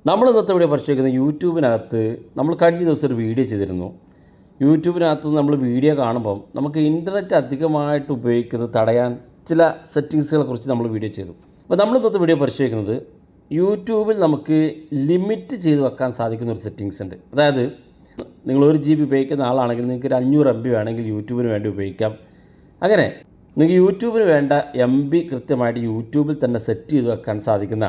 നമ്മൾ ഇന്നത്തെ വീഡിയോ പരിശോധിക്കുന്ന യൂട്യൂബിനകത്ത് നമ്മൾ കഴിഞ്ഞ ദിവസം ഒരു വീഡിയോ ചെയ്തിരുന്നു. യൂട്യൂബിനകത്ത് നമ്മൾ വീഡിയോ കാണുമ്പം നമുക്ക് ഇൻ്റർനെറ്റ് അധികമായിട്ട് ഉപയോഗിക്കുന്നത് തടയാൻ ചില സെറ്റിങ്സുകളെ കുറിച്ച് നമ്മൾ വീഡിയോ ചെയ്തു. അപ്പോൾ നമ്മൾ ഇന്നത്തെ വീഡിയോ പരിശോധിക്കുന്നത് യൂട്യൂബിൽ നമുക്ക് ലിമിറ്റ് ചെയ്ത് വെക്കാൻ സാധിക്കുന്ന ഒരു സെറ്റിങ്സ് ഉണ്ട്. അതായത് നിങ്ങൾ 1 GB ഉപയോഗിക്കുന്ന ആളാണെങ്കിൽ നിങ്ങൾക്ക് ഒരു 500 MB വേണമെങ്കിൽ യൂട്യൂബിന് വേണ്ടി ഉപയോഗിക്കാം. അങ്ങനെ നിങ്ങൾക്ക് യൂട്യൂബിന് വേണ്ട MB കൃത്യമായിട്ട് യൂട്യൂബിൽ തന്നെ സെറ്റ് ചെയ്ത് വെക്കാൻ സാധിക്കുന്ന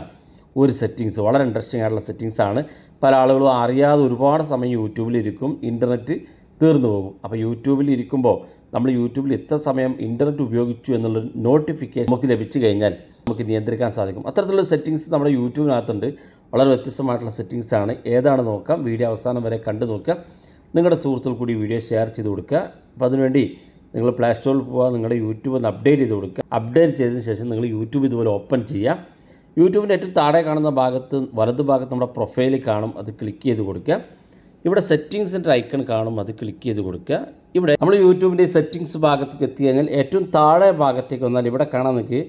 ഒരു സെറ്റിങ്സ്, വളരെ ഇൻട്രസ്റ്റിംഗ് ആയിട്ടുള്ള സെറ്റിങ്സാണ്. പല ആളുകളും അറിയാതെ ഒരുപാട് സമയം യൂട്യൂബിലിരിക്കും, ഇൻ്റർനെറ്റ് തീർന്നു പോകും. അപ്പോൾ യൂട്യൂബിൽ ഇരിക്കുമ്പോൾ നമ്മൾ യൂട്യൂബിൽ എത്ര സമയം ഇൻ്റർനെറ്റ് ഉപയോഗിച്ചു എന്നുള്ളൊരു നോട്ടിഫിക്കേഷൻ നമുക്ക് ലഭിച്ചു കഴിഞ്ഞാൽ നമുക്ക് നിയന്ത്രിക്കാൻ സാധിക്കും. അത്തരത്തിലുള്ള സെറ്റിങ്സ് നമ്മുടെ യൂട്യൂബിനകത്തുണ്ട്. വളരെ വ്യത്യസ്തമായിട്ടുള്ള സെറ്റിങ്സാണ്. ഏതാണ് നോക്കാം, വീഡിയോ അവസാനം വരെ കണ്ടു നോക്കുക. നിങ്ങളുടെ സുഹൃത്തുക്കൾ കൂടി വീഡിയോ ഷെയർ ചെയ്ത് കൊടുക്കുക. അപ്പോൾ അതിനുവേണ്ടി നിങ്ങൾ പ്ലേ സ്റ്റോറിൽ പോവുക, നിങ്ങളുടെ യൂട്യൂബ് ഒന്ന് അപ്ഡേറ്റ് ചെയ്ത് കൊടുക്കുക. അപ്ഡേറ്റ് ചെയ്തതിന് ശേഷം നിങ്ങൾ യൂട്യൂബ് ഇതുപോലെ ഓപ്പൺ ചെയ്യുക. യൂട്യൂബിൻ്റെ ഏറ്റവും താഴെ കാണുന്ന ഭാഗത്ത് വലതുഭാഗത്ത് നമ്മുടെ പ്രൊഫൈൽ കാണും, അത് ക്ലിക്ക് ചെയ്ത് കൊടുക്കുക. ഇവിടെ സെറ്റിങ്സിൻ്റെ ഐക്കൺ കാണും, അത് ക്ലിക്ക് ചെയ്ത് കൊടുക്കുക. ഇവിടെ നമ്മൾ യൂട്യൂബിൻ്റെ സെറ്റിങ്സ് ഭാഗത്തേക്ക് എത്തി കഴിഞ്ഞാൽ ഏറ്റവും താഴെ ഭാഗത്തേക്ക് വന്നാൽ ഇവിടെ കാണാൻ നിങ്ങൾക്ക്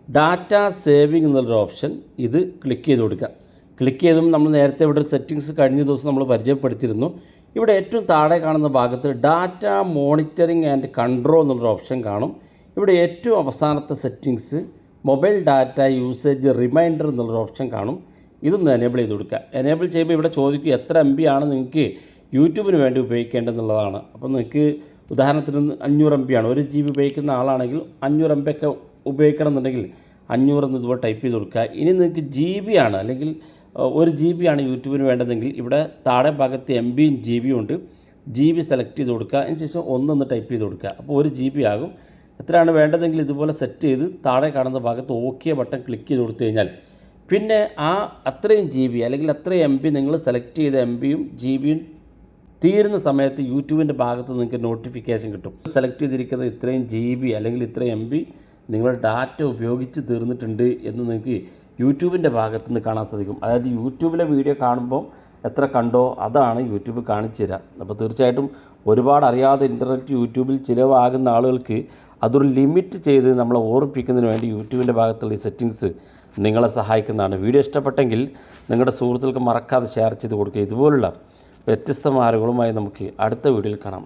ഡാറ്റ സേവിങ് എന്നുള്ളൊരു ഓപ്ഷൻ, ഇത് ക്ലിക്ക് ചെയ്ത് കൊടുക്കുക. ക്ലിക്ക് ചെയ്തും നമ്മൾ നേരത്തെ ഇവിടെ ഒരു സെറ്റിങ്സ് കഴിഞ്ഞ ദിവസം നമ്മൾ പരിചയപ്പെടുത്തിയിരുന്നു. ഇവിടെ ഏറ്റവും താഴെ കാണുന്ന ഭാഗത്ത് ഡാറ്റ മോണിറ്ററിങ് ആൻഡ് കൺട്രോൾ എന്നുള്ളൊരു ഓപ്ഷൻ കാണും. ഇവിടെ ഏറ്റവും അവസാനത്തെ settings mobile data usage reminder എന്നുള്ളൊരു ഓപ്ഷൻ കാണും. ഇതൊന്ന് എനേബിൾ ചെയ്ത് കൊടുക്കുക. എനേബിൾ ചെയ്യുമ്പോൾ ഇവിടെ ചോദിക്കുക എത്ര MB ആണ് നിങ്ങൾക്ക് യൂട്യൂബിന് വേണ്ടി ഉപയോഗിക്കേണ്ടതെന്നുള്ളതാണ്. അപ്പോൾ നിങ്ങൾക്ക് ഉദാഹരണത്തിന് 500 MB ആണ്, 1 GB ഉപയോഗിക്കുന്ന ആളാണെങ്കിൽ 500 MB ഒക്കെ ഉപയോഗിക്കണം എന്നുണ്ടെങ്കിൽ 500 എന്ന് ഇതുപോലെ ടൈപ്പ് ചെയ്ത് കൊടുക്കുക. ഇനി നിങ്ങൾക്ക് GB ആണ് അല്ലെങ്കിൽ 1 GB ആണ് യൂട്യൂബിന് വേണ്ടതെങ്കിൽ ഇവിടെ താഴെ ഭാഗത്ത് MBയും GB ഉണ്ട്. GB സെലക്ട് ചെയ്ത് കൊടുക്കുക. അതിനുശേഷം 1 ടൈപ്പ് ചെയ്ത് കൊടുക്കുക. അപ്പോൾ 1 GB ആകും. എത്രയാണ് വേണ്ടതെങ്കിൽ ഇതുപോലെ സെറ്റ് ചെയ്ത് താഴെ കാണുന്ന ഭാഗത്ത് ഓക്കെ ബട്ടൺ ക്ലിക്ക് ചെയ്ത് കൊടുത്തു കഴിഞ്ഞാൽ പിന്നെ അത്രയും GB അല്ലെങ്കിൽ അത്രയും MB നിങ്ങൾ സെലക്ട് ചെയ്ത MBയും GBയും തീരുന്ന സമയത്ത് യൂട്യൂബിൻ്റെ ഭാഗത്ത് നിങ്ങൾക്ക് നോട്ടിഫിക്കേഷൻ കിട്ടും. സെലക്ട് ചെയ്തിരിക്കുന്നത് ഇത്രയും GB അല്ലെങ്കിൽ ഇത്രയും MB നിങ്ങളുടെ ഡാറ്റ ഉപയോഗിച്ച് തീർന്നിട്ടുണ്ട് എന്ന് നിങ്ങൾക്ക് യൂട്യൂബിൻ്റെ ഭാഗത്ത് നിന്ന് കാണാൻ സാധിക്കും. അതായത് യൂട്യൂബിലെ വീഡിയോ കാണുമ്പോൾ എത്ര കണ്ടോ അതാണ് യൂട്യൂബ് കാണിച്ചു തരിക. അപ്പോൾ തീർച്ചയായിട്ടും ഒരുപാട് അറിയാതെ ഇൻ്റർനെറ്റ് യൂട്യൂബിൽ ചിലവാകുന്ന ആളുകൾക്ക് അതൊരു ലിമിറ്റ് ചെയ്ത് നമ്മളെ ഓർമ്മിപ്പിക്കുന്നതിന് വേണ്ടി യൂട്യൂബിൻ്റെ ഭാഗത്തുള്ള ഈ സെറ്റിങ്സ് നിങ്ങളെ സഹായിക്കുന്നതാണ്. വീഡിയോ ഇഷ്ടപ്പെട്ടെങ്കിൽ നിങ്ങളുടെ സുഹൃത്തുക്കൾക്ക് മറക്കാതെ ഷെയർ ചെയ്ത് കൊടുക്കുക. ഇതുപോലുള്ള വ്യത്യസ്ത മാർഗങ്ങളുമായി നമുക്ക് അടുത്ത വീഡിയോയിൽ കാണാം.